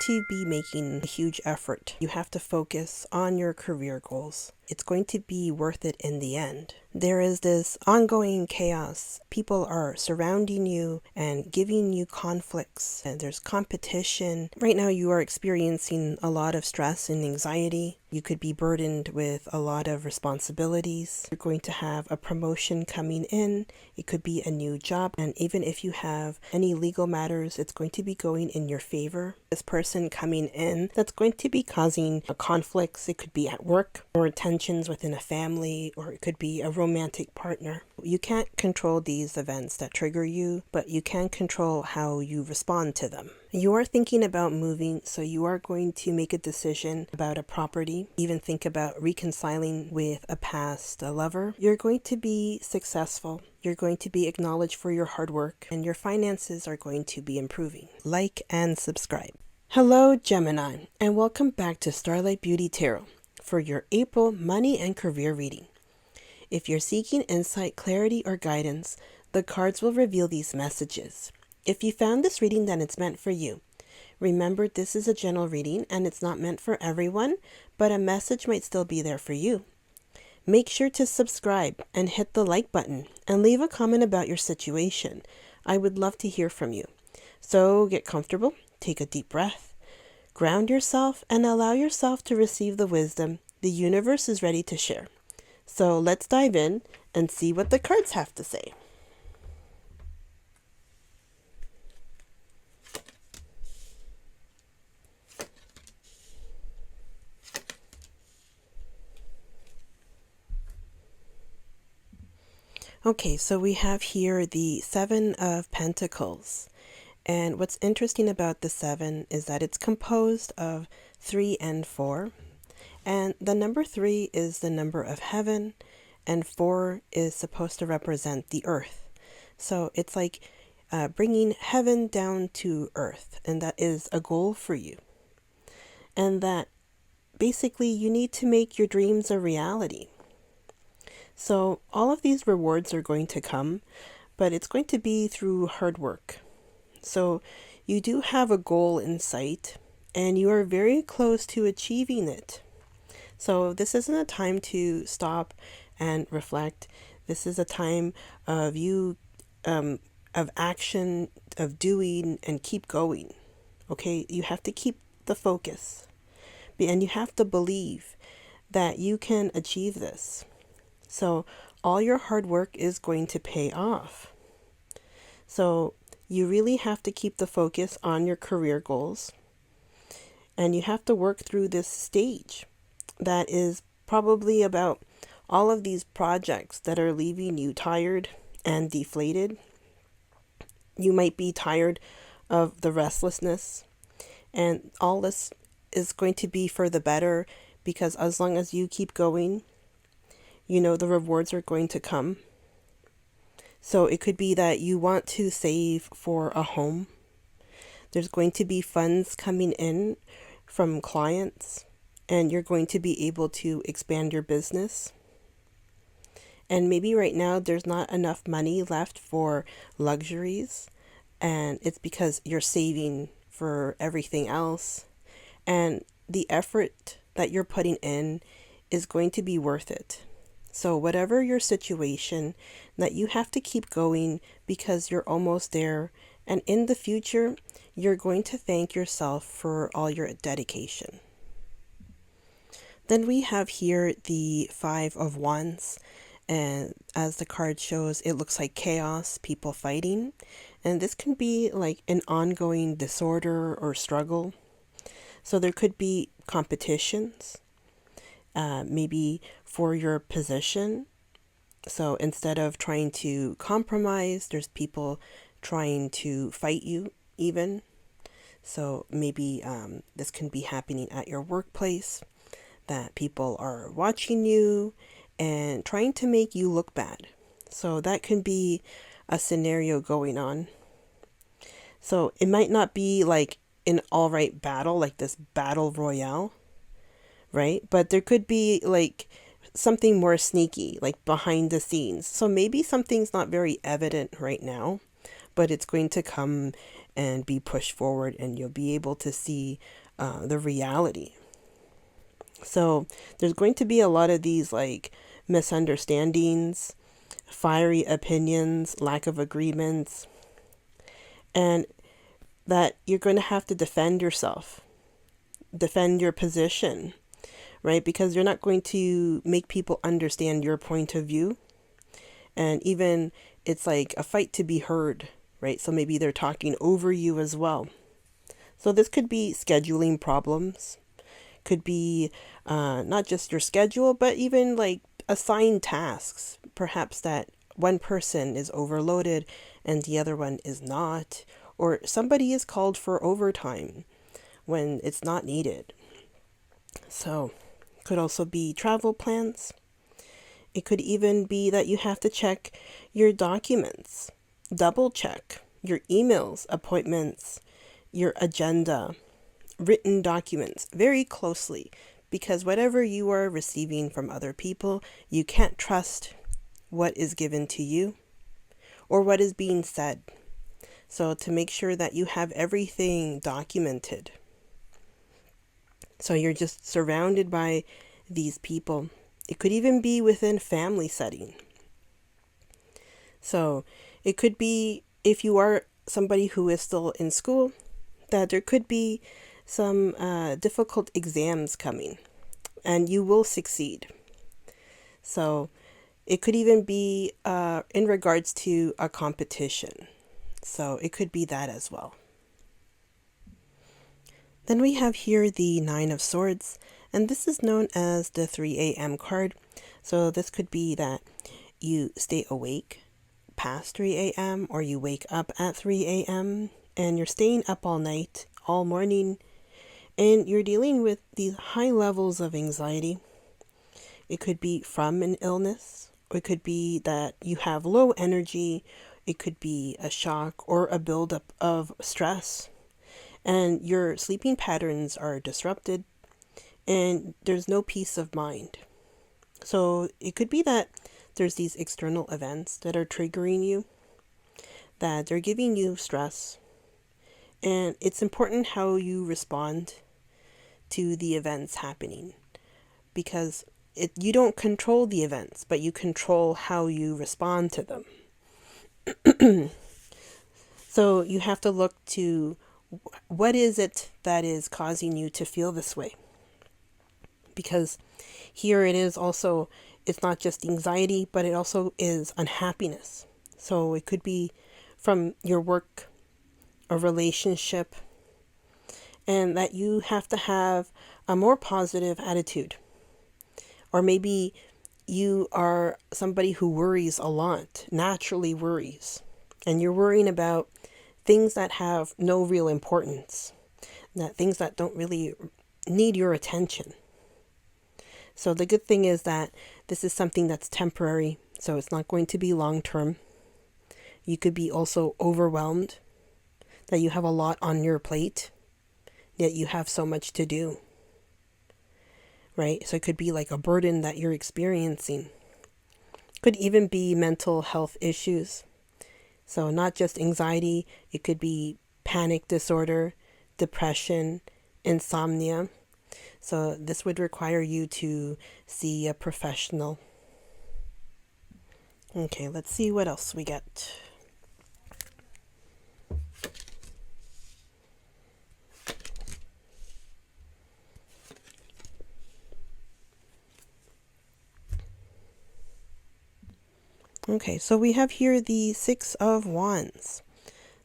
to be making a huge effort. You have to focus on your career goals. It's going to be worth it in the end. There is this ongoing chaos. People are surrounding you and giving you conflicts, and there's competition. Right now you are experiencing a lot of stress and anxiety. You could be burdened with a lot of responsibilities. You're going to have a promotion coming in. It could be a new job. And even if you have any legal matters, it's going to be going in your favor. This person coming in that's going to be causing conflicts. It could be at work or tensions within a family, or it could be a romantic partner. You can't control these events that trigger you, but you can control how you respond to them. You are thinking about moving, so you are going to make a decision about a property, even think about reconciling with a past lover. You're going to be successful. You're going to be acknowledged for your hard work, and your finances are going to be improving. Like and subscribe. Hello, Gemini, and welcome back to Starlight Beauty Tarot for your April money and career reading. If you're seeking insight, clarity, or guidance, the cards will reveal these messages. If you found this reading, then it's meant for you. Remember, this is a general reading and it's not meant for everyone, but a message might still be there for you. Make sure to subscribe and hit the like button and leave a comment about your situation. I would love to hear from you. So get comfortable, take a deep breath, ground yourself, and allow yourself to receive the wisdom the universe is ready to share. So let's dive in and see what the cards have to say. Okay, so we have here the Seven of Pentacles. And what's interesting about the 7 is that it's composed of 3 and 4. And the number 3 is the number of heaven, and 4 is supposed to represent the earth. So it's like bringing heaven down to earth, and that is a goal for you. And that basically you need to make your dreams a reality. So all of these rewards are going to come, but it's going to be through hard work. So you do have a goal in sight, and you are very close to achieving it. So this isn't a time to stop and reflect. This is a time of you, of action, of doing, and keep going. Okay, you have to keep the focus, and you have to believe that you can achieve this. So all your hard work is going to pay off. So you really have to keep the focus on your career goals, and you have to work through this stage that is probably about all of these projects that are leaving you tired and deflated. You might be tired of the restlessness, and all this is going to be for the better, because as long as you keep going, you know the rewards are going to come. So it could be that you want to save for a home. There's going to be funds coming in from clients, and you're going to be able to expand your business. And maybe right now there's not enough money left for luxuries, and it's because you're saving for everything else. And the effort that you're putting in is going to be worth it. So whatever your situation, that you have to keep going, because you're almost there. And in the future, you're going to thank yourself for all your dedication. Then we have here the 5 of Wands. And as the card shows, it looks like chaos, people fighting. And this can be like an ongoing disorder or struggle. So there could be competitions, maybe for your position. So instead of trying to compromise, there's people trying to fight you even. So maybe this can be happening at your workplace, that people are watching you and trying to make you look bad. So that can be a scenario going on. So it might not be like an all-right battle, like this battle royale, right? But there could be like something more sneaky, like behind the scenes. So maybe something's not very evident right now, but it's going to come and be pushed forward, and you'll be able to see the reality. So there's going to be a lot of these like misunderstandings, fiery opinions, lack of agreements, and that you're going to have to defend yourself, defend your position, right? Because you're not going to make people understand your point of view. And even it's like a fight to be heard, right? So maybe they're talking over you as well. So this could be scheduling problems, could be not just your schedule, but even like assigned tasks. Perhaps that one person is overloaded and the other one is not, or somebody is called for overtime when it's not needed. So could also be travel plans. It could even be that you have to check your documents, double check your emails, appointments, your agenda, written documents very closely, because whatever you are receiving from other people, you can't trust what is given to you or what is being said. So to make sure that you have everything documented. So you're just surrounded by these people. It could even be within family setting. So it could be, if you are somebody who is still in school, that there could be some difficult exams coming and you will succeed. So it could even be in regards to a competition. So it could be that as well. Then we have here the Nine of Swords, and this is known as the 3 a.m. card. So this could be that you stay awake past 3 a.m. or you wake up at 3 a.m. and you're staying up all night, all morning, and you're dealing with these high levels of anxiety. It could be from an illness, or it could be that you have low energy. It could be a shock or a buildup of stress, and your sleeping patterns are disrupted and there's no peace of mind. So it could be that there's these external events that are triggering you, that they're giving you stress, and it's important how you respond to the events happening, because you don't control the events, but you control how you respond to them. So you have to look to what is it that is causing you to feel this way? Because here it is also, it's not just anxiety, but it also is unhappiness. So it could be from your work, a relationship, and that you have to have a more positive attitude. Or maybe you are somebody who worries a lot, naturally worries, and you're worrying about things that have no real importance, that things that don't really need your attention. So the good thing is that this is something that's temporary, so it's not going to be long term. You could be also overwhelmed, that you have a lot on your plate, yet you have so much to do, right? So it could be like a burden that you're experiencing. Could even be mental health issues. So not just anxiety, it could be panic disorder, depression, insomnia. So this would require you to see a professional. Okay, let's see what else we get. Okay, so we have here the Six of Wands.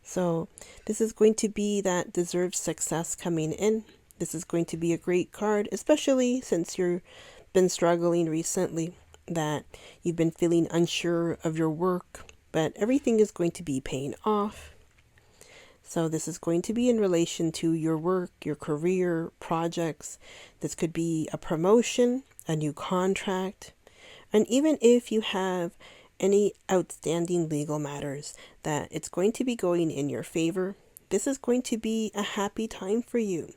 So this is going to be that deserved success coming in. This is going to be a great card, especially since you've been struggling recently, that you've been feeling unsure of your work, but everything is going to be paying off. So this is going to be in relation to your work, your career, projects. This could be a promotion, a new contract, and even if you have any outstanding legal matters, that it's going to be going in your favor. This is going to be a happy time for you,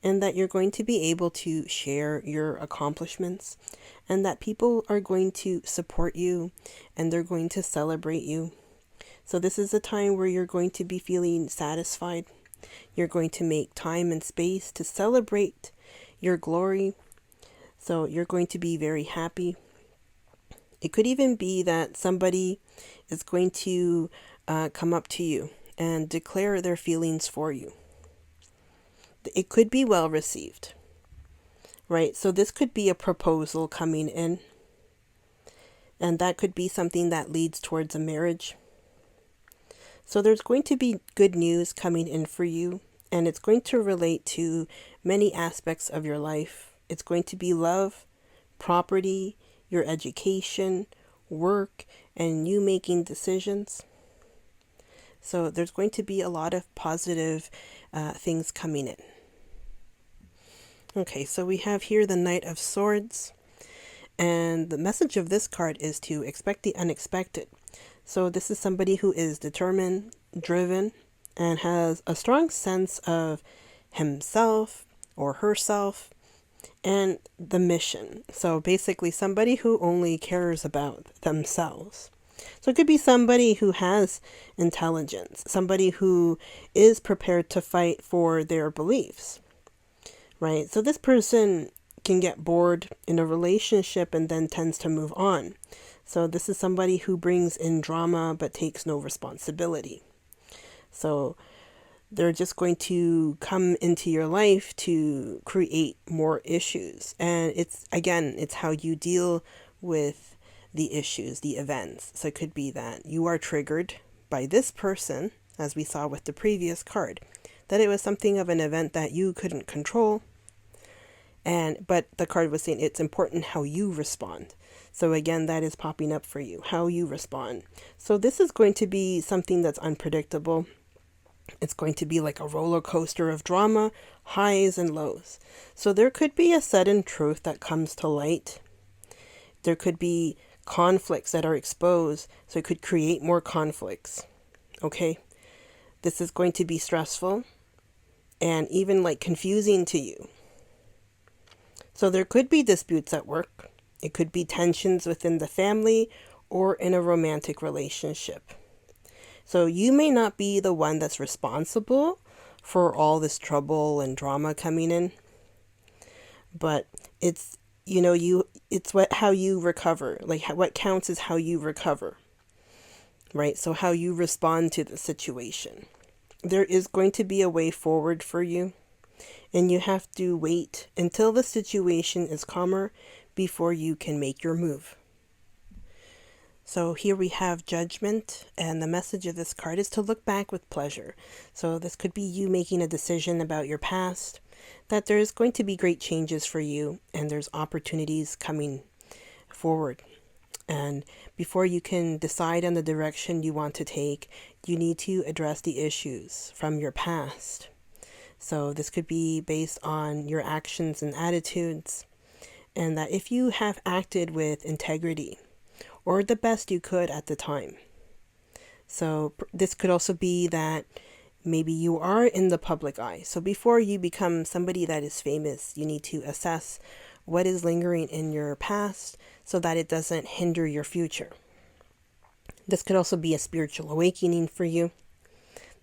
and that you're going to be able to share your accomplishments, and that people are going to support you and they're going to celebrate you. So this is a time where you're going to be feeling satisfied. You're going to make time and space to celebrate your glory. So you're going to be very happy. It could even be that somebody is going to come up to you and declare their feelings for you. It could be well received, right? So this could be a proposal coming in, and that could be something that leads towards a marriage. So there's going to be good news coming in for you, and it's going to relate to many aspects of your life. It's going to be love, property, your education, work, and you making decisions. So there's going to be a lot of positive things coming in. Okay, so we have here the Knight of Swords. And the message of this card is to expect the unexpected. So this is somebody who is determined, driven, and has a strong sense of himself or herself and the mission. So basically somebody who only cares about themselves. So it could be somebody who has intelligence, somebody who is prepared to fight for their beliefs, right? So this person can get bored in a relationship and then tends to move on. So this is somebody who brings in drama but takes no responsibility. So they're just going to come into your life to create more issues. And it's how you deal with the issues, the events. So it could be that you are triggered by this person, as we saw with the previous card, that it was something of an event that you couldn't control. But the card was saying it's important how you respond. So again, that is popping up for you, how you respond. So this is going to be something that's unpredictable. It's going to be like a roller coaster of drama, highs and lows. So there could be a sudden truth that comes to light. There could be conflicts that are exposed, so it could create more conflicts. Okay? This is going to be stressful and even like confusing to you. So there could be disputes at work. It could be tensions within the family or in a romantic relationship. So you may not be the one that's responsible for all this trouble and drama coming in, but it's how you recover. Like what counts is how you recover, right? So how you respond to the situation. There is going to be a way forward for you, and you have to wait until the situation is calmer before you can make your move. So here we have Judgment, and the message of this card is to look back with pleasure. So this could be you making a decision about your past, that there's going to be great changes for you, and there's opportunities coming forward. And before you can decide on the direction you want to take, you need to address the issues from your past. So this could be based on your actions and attitudes, and that if you have acted with integrity or the best you could at the time. So this could also be that maybe you are in the public eye. So before you become somebody that is famous, you need to assess what is lingering in your past so that it doesn't hinder your future. This could also be a spiritual awakening for you,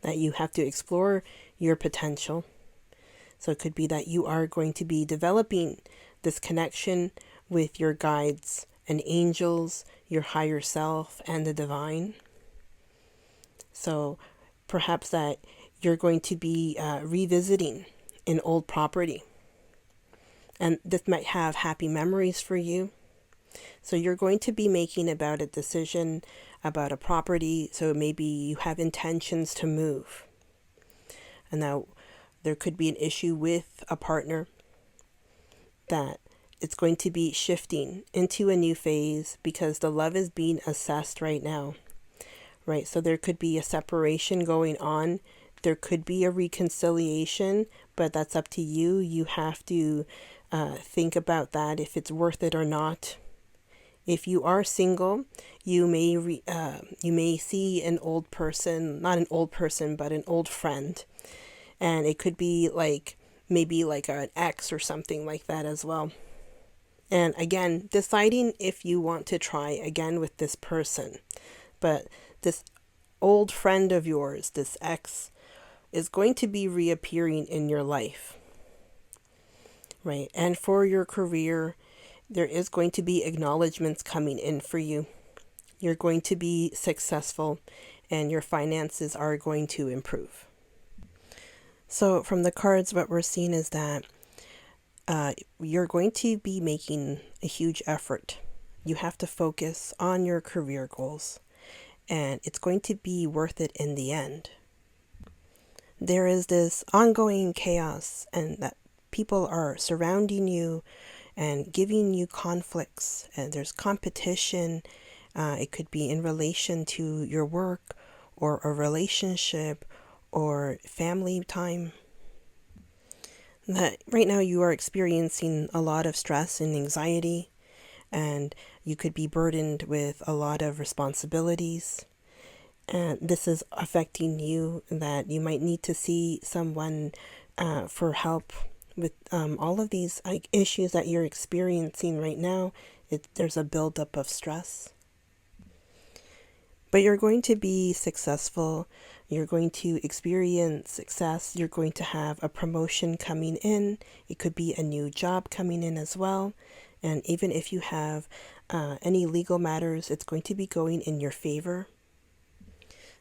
that you have to explore your potential. So it could be that you are going to be developing this connection with your guides and angels, your higher self, and the divine. So perhaps that you're going to be revisiting an old property. And this might have happy memories for you. So you're going to be making about a decision about a property. So maybe you have intentions to move. And now there could be an issue with a partner, that it's going to be shifting into a new phase because the love is being assessed right now, right? So there could be a separation going on. There could be a reconciliation, but that's up to you. You have to think about that, if it's worth it or not. If you are single, you may see an old person, not an old person, but an old friend. And it could be like maybe like an ex or something like that as well. And again, deciding if you want to try again with this person. But this old friend of yours, this ex, is going to be reappearing in your life, right? And for your career, there is going to be acknowledgments coming in for you. You're going to be successful and your finances are going to improve. So from the cards, what we're seeing is that you're going to be making a huge effort. You have to focus on your career goals, and it's going to be worth it in the end. There is this ongoing chaos, and that people are surrounding you and giving you conflicts, and there's competition. It could be in relation to your work or a relationship or family time. That right now you are experiencing a lot of stress and anxiety, and you could be burdened with a lot of responsibilities. And this is affecting you, that you might need to see someone for help with all of these issues that you're experiencing right now. There's a buildup of stress. But you're going to be successful. You're going to experience success. You're going to have a promotion coming in. It could be a new job coming in as well. And even if you have any legal matters, it's going to be going in your favor.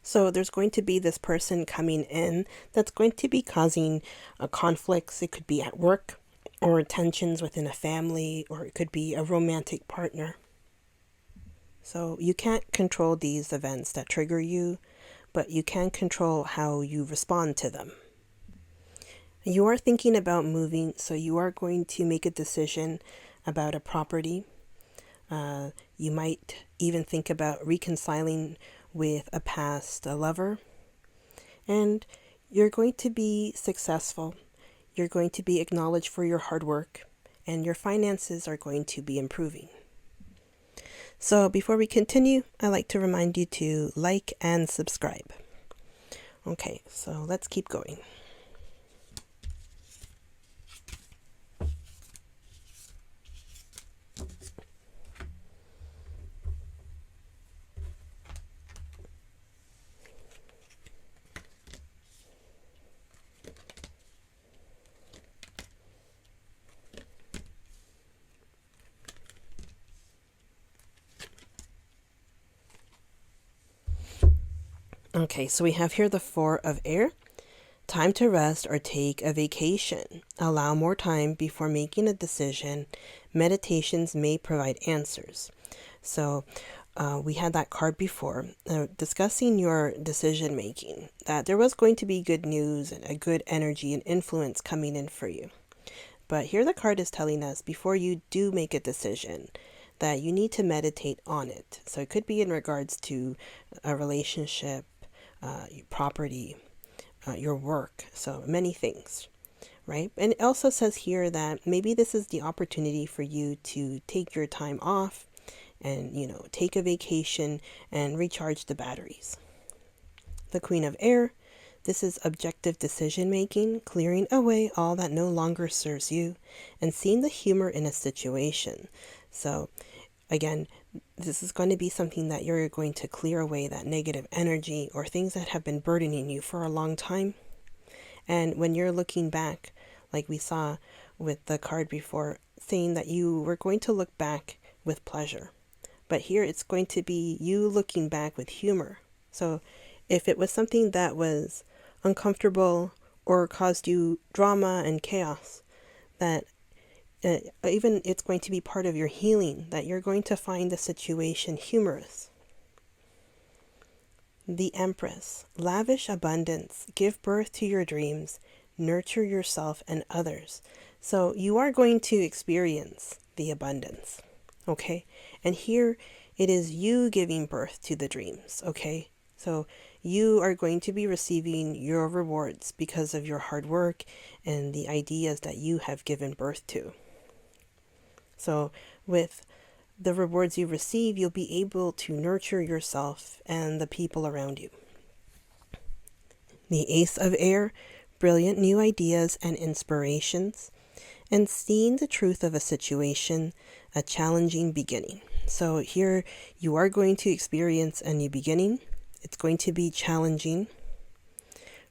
So there's going to be this person coming in that's going to be causing conflicts. It could be at work or tensions within a family, or it could be a romantic partner. So you can't control these events that trigger you, but you can control how you respond to them. You are thinking about moving, so you are going to make a decision about a property. You might even think about reconciling with a past lover. And you're going to be successful. You're going to be acknowledged for your hard work, and your finances are going to be improving. So before we continue, I'd like to remind you to like and subscribe. Okay, so let's keep going. Okay, so we have here the Four of Air. Time to rest or take a vacation. Allow more time before making a decision. Meditations may provide answers. So we had that card before, discussing your decision making, that there was going to be good news and a good energy and influence coming in for you. But here the card is telling us, before you do make a decision, that you need to meditate on it. So it could be in regards to a relationship, your property, your work, so many things, right? And it also says here that maybe this is the opportunity for you to take your time off and, take a vacation and recharge the batteries. The Queen of Air, this is objective decision making, clearing away all that no longer serves you and seeing the humor in a situation. So again, this is going to be something that you're going to clear away that negative energy or things that have been burdening you for a long time. And when you're looking back, like we saw with the card before, saying that you were going to look back with pleasure. But here it's going to be you looking back with humor. So if it was something that was uncomfortable or caused you drama and chaos, that even it's going to be part of your healing, that you're going to find the situation humorous. The Empress, lavish abundance, give birth to your dreams, nurture yourself and others. So you are going to experience the abundance, okay? And here it is you giving birth to the dreams, okay? So you are going to be receiving your rewards because of your hard work and the ideas that you have given birth to. So with the rewards you receive, you'll be able to nurture yourself and the people around you. The Ace of Air, brilliant new ideas and inspirations, and seeing the truth of a situation, a challenging beginning. So here you are going to experience a new beginning. It's going to be challenging,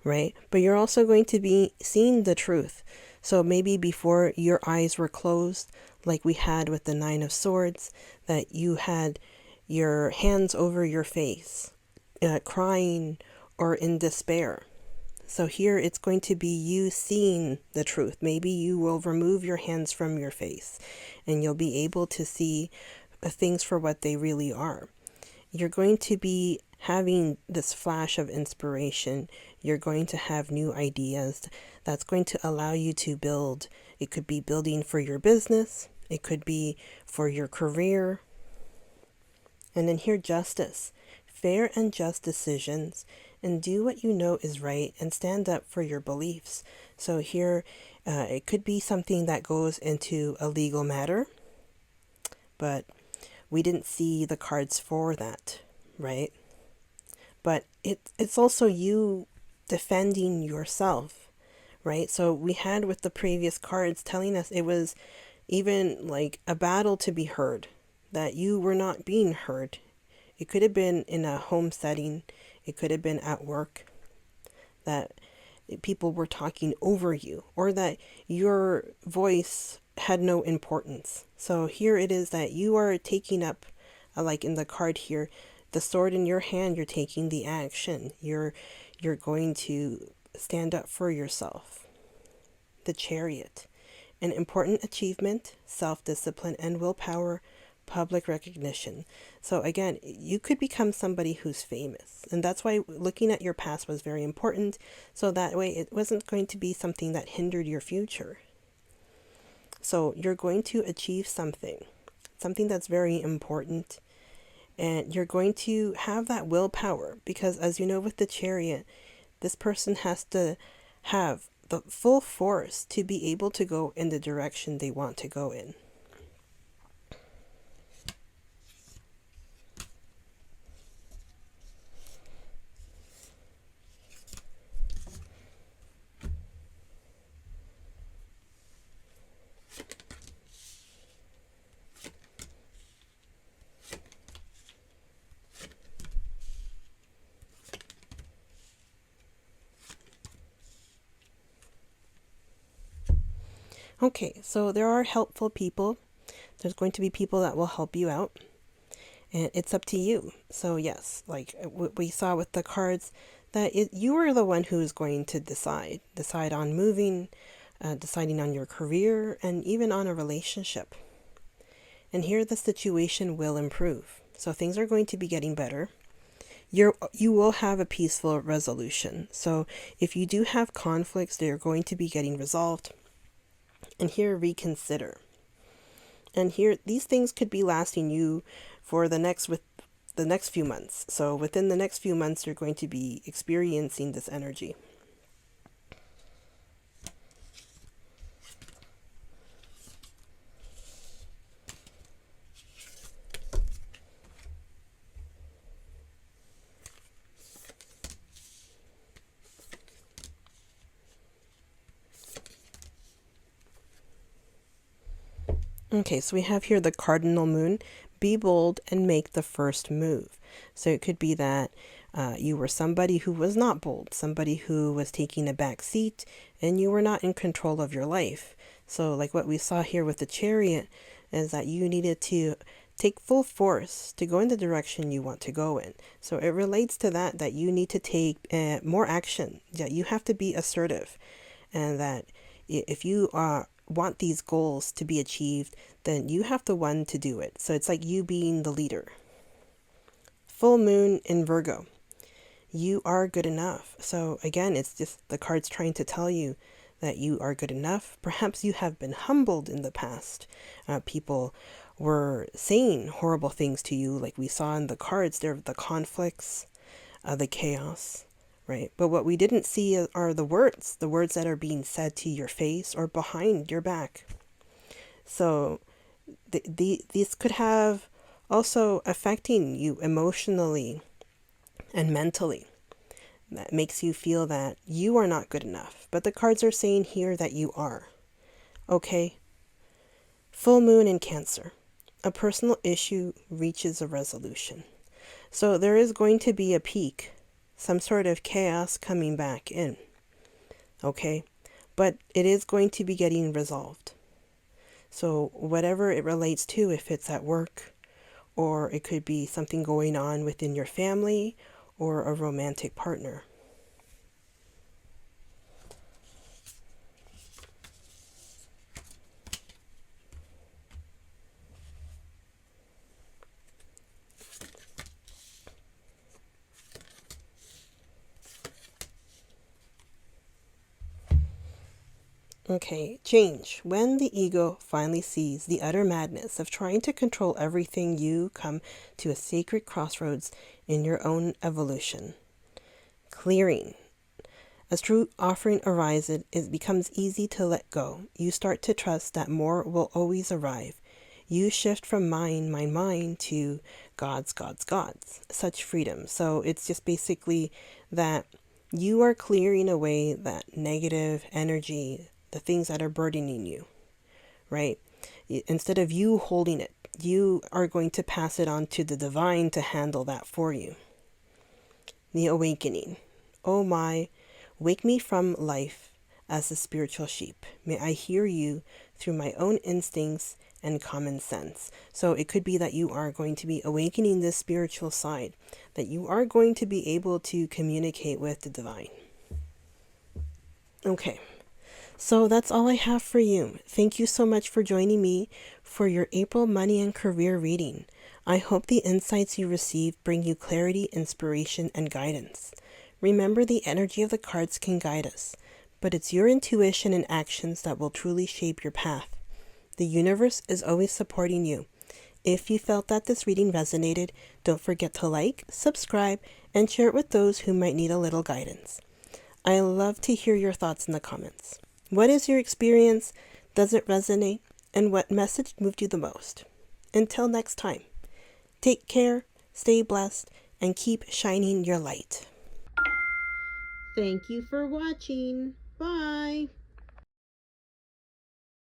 right? But you're also going to be seeing the truth. So maybe before your eyes were closed, like we had with the Nine of Swords, that you had your hands over your face, crying or in despair. So here it's going to be you seeing the truth. Maybe you will remove your hands from your face and you'll be able to see things for what they really are. You're going to be having this flash of inspiration. You're going to have new ideas that's going to allow you to build. It could be building for your business. It could be for your career. And then here, justice. Fair and just decisions, and do what you know is right and stand up for your beliefs. So here, it could be something that goes into a legal matter, but we didn't see the cards for that, right? But it's also you defending yourself, right? So we had with the previous cards telling us it was even like a battle to be heard, that you were not being heard. It could have been in a home setting. It could have been at work, that people were talking over you, or that your voice had no importance. So here it is that you are taking up, like in the card here, the sword in your hand, you're taking the action. You're going to stand up for yourself. The Chariot. An important achievement, self-discipline and willpower, public recognition. So again, you could become somebody who's famous. And that's why looking at your past was very important. So that way it wasn't going to be something that hindered your future. So you're going to achieve something that's very important. And you're going to have that willpower, because as you know with the Chariot, this person has to have the full force to be able to go in the direction they want to go in. Okay, so there are helpful people. There's going to be people that will help you out. And it's up to you. So yes, like what we saw with the cards, that you are the one who is going to decide on moving, deciding on your career, and even on a relationship. And here the situation will improve. So things are going to be getting better. You will have a peaceful resolution. So if you do have conflicts, they're going to be getting resolved. And here, reconsider. And here, these things could be lasting you for the next few months. So within the next few months, you're going to be experiencing this energy. Okay, so we have here the cardinal moon. Be bold and make the first move. So it could be that you were somebody who was not bold, somebody who was taking a back seat, and you were not in control of your life. So like what we saw here with the Chariot is that you needed to take full force to go in the direction you want to go in. So it relates to that you need to take more action, that you have to be assertive, and that if you want these goals to be achieved, then you have to want to do it. So it's like you being the leader. Full moon in Virgo. You are good enough. So again, it's just the cards trying to tell you that you are good enough. Perhaps you have been humbled in the past. People were saying horrible things to you, like we saw in the cards there, the conflicts, the chaos, right? But what we didn't see are the words that are being said to your face or behind your back. So these could have also affecting you emotionally and mentally. That makes you feel that you are not good enough. But the cards are saying here that you are. Okay? Full moon in Cancer. A personal issue reaches a resolution. So there is going to be a peak, some sort of chaos coming back in. Okay? But it is going to be getting resolved. So whatever it relates to, if it's at work, or it could be something going on within your family or a romantic partner. Okay, change. When the ego finally sees the utter madness of trying to control everything, you come to a sacred crossroads in your own evolution. Clearing. As true offering arises, it becomes easy to let go. You start to trust that more will always arrive. You shift from mine to God's. Such freedom. So it's just basically that you are clearing away that negative energy, the things that are burdening you, right? Instead of you holding it, you are going to pass it on to the divine to handle that for you. The awakening. Oh my, wake me from life as a spiritual sheep. May I hear you through my own instincts and common sense. So it could be that you are going to be awakening this spiritual side, that you are going to be able to communicate with the divine. Okay. So that's all I have for you. Thank you so much for joining me for your April money and career reading. I hope the insights you receive bring you clarity, inspiration, and guidance. Remember, the energy of the cards can guide us, but it's your intuition and actions that will truly shape your path. The universe is always supporting you. If you felt that this reading resonated, don't forget to like, subscribe, and share it with those who might need a little guidance. I love to hear your thoughts in the comments. What is your experience? Does it resonate? And what message moved you the most? Until next time, take care, stay blessed, and keep shining your light. Thank you for watching. Bye.